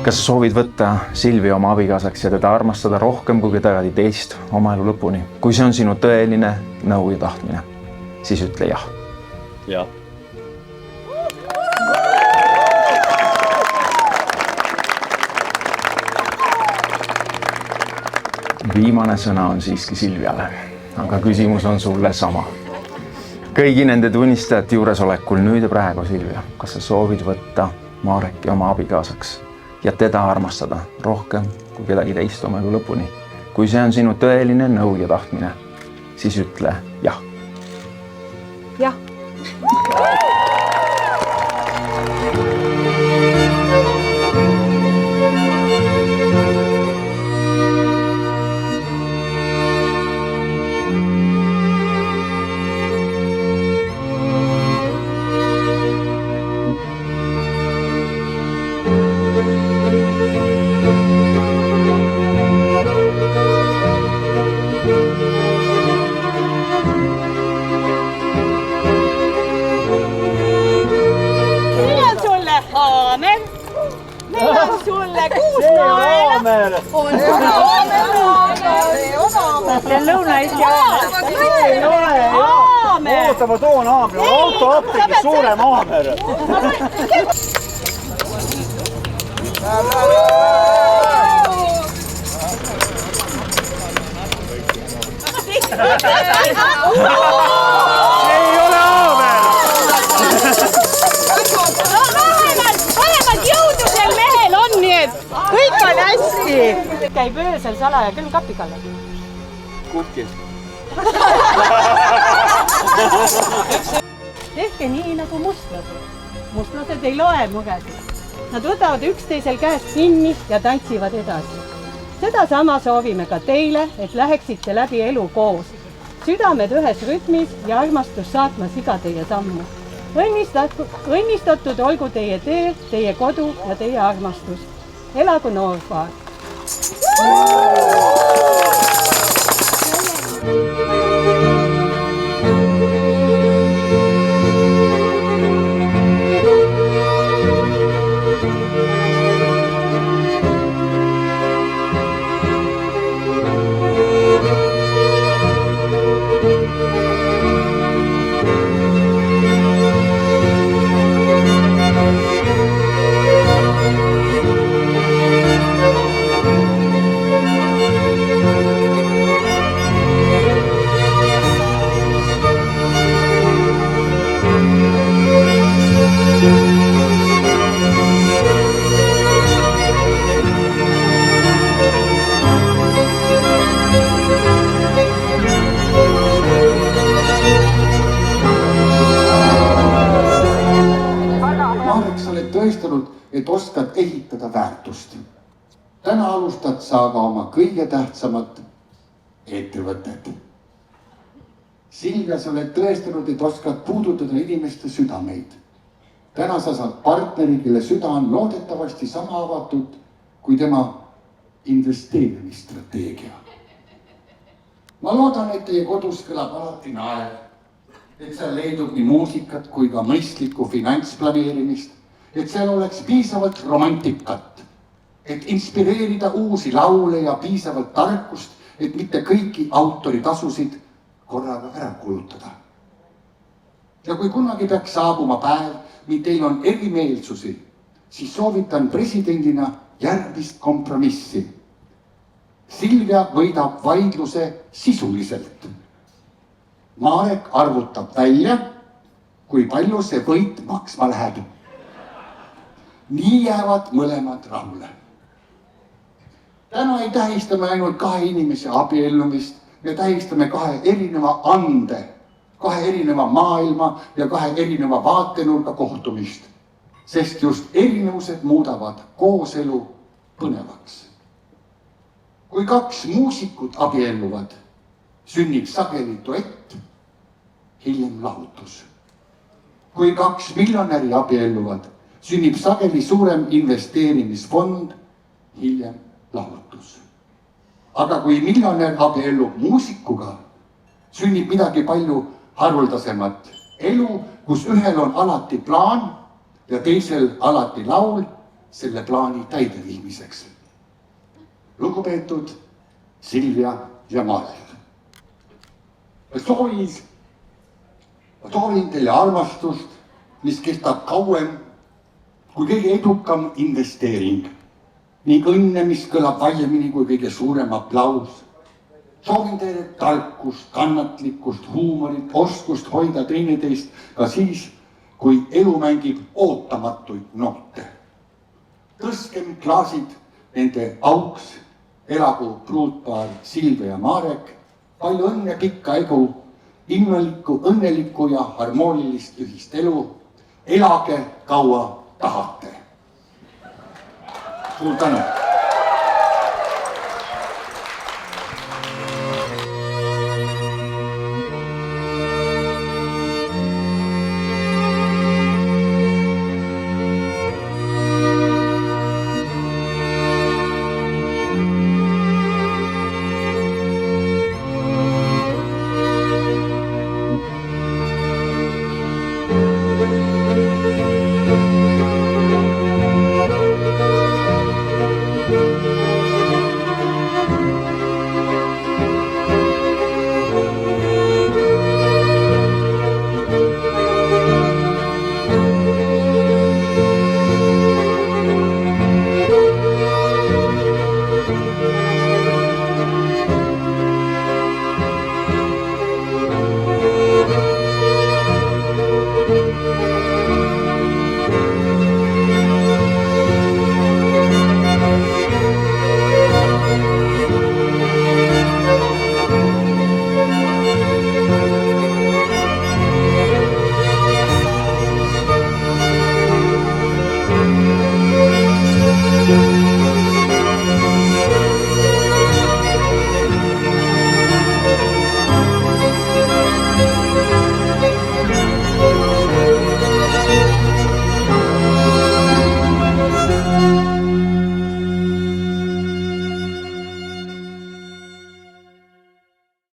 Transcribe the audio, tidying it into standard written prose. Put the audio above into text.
Kas sa soovid võtta Silvia oma abikaasaks ja teda armastada rohkem kui kedagi teist oma elu lõpuni? Kui see on sinu tõeline nõu ja tahtmine, siis ütle jah. Jah. Viimane sõna on siiski Silviale, aga küsimus on sulle sama. Kõigi nende tunnistajate juuresolekul nüüd ja praegu, Silvia, kas sa soovid võtta Mareki oma abikaasaks ja teda armastada rohkem kui kedagi teist oma elu lõpuni? Kui see on sinu tõeline nõu ja tahtmine, siis ütle jah. Jah. Sulle 6 naela. On see on Lõuna-Eesti aamer. Ootama toon aamer. Auto apteegis suurem aamer. See ei ole aamer. Kõik on hästi. Käib öösel salaja küll kapi kallal. Kuhki. Tehke nii nagu mustlased. Mustlased ei loe mugesid. Nad võtavad üksteisel käest kinni ja tantsivad edasi. Seda sama soovime ka teile, et läheksite läbi elu koos. Südamed ühes rütmis ja armastus saatmas iga teie sammu. Õnnistatud olgu teie tee, teie kodu ja teie armastus. Elagu noorpaar. Tõestanud, et oskad ehitada väärtust. Täna alustad sa aga oma kõige tähtsamat ettevõtet. Silvia, sa oled tõestanud, et oskad puudutada inimeste südameid. Täna sa saad partneri, kelle süda on loodetavasti sama avatud kui tema investeerimisstrateegia. Ma loodan, et teie kodus kõlab alati naer, et seal leidub nii muusikat kui ka mõistlikku finantsplaneerimist, et seal oleks piisavalt romantikat, et inspireerida uusi laule ja piisavalt tarkust, et mitte kõiki autoritasusid korraga ära kulutada. Ja kui kunagi peaks saabuma päev, mil teil on erimeelsusi, siis soovitan presidendina järgmist kompromissi. Silvia võidab vaidluse sisuliselt. Marek arvutab välja, kui palju see võit maksma läheb. Nii jäävad mõlemad rahule. Täna ei tähistame ainult 2 inimese abiellumist, me tähistame 2 erineva ande, 2 erineva maailma ja 2 erineva vaatenurga kohtumist, sest just erinevused muudavad kooselu põnevaks. Kui 2 muusikut abielluvad, sünnib sageli duett, hiljem lahutus. Kui 2 miljonäri abielluvad, sünnib sageli suurem investeerimisfond, hiljem lahutus. Aga kui miljonär abiellub muusikuga, sünnib midagi palju haruldasemat. Elu, kus ühel on alati plaan ja teisel alati laul selle plaani täideviimiseks. Lugupeetud Silvia ja Marek. Soovin teile armastust, mis kestab kauem kui kõige edukam investeering. Ning õnne, mis kõlab valjemini kui kõige suurem aplaus. Soovin teile tarkust, kannatlikkust, huumorit, oskust hoida teineteist ka siis, kui elu mängib ootamatuid noote. Tõstkem klaasid nende auks, elagu pruutpaar Silvia ja Marek, palju õnne, pikka egu, õnnelikku ja harmoonilist ühist elu, elage kaua tahate. Suur tänu!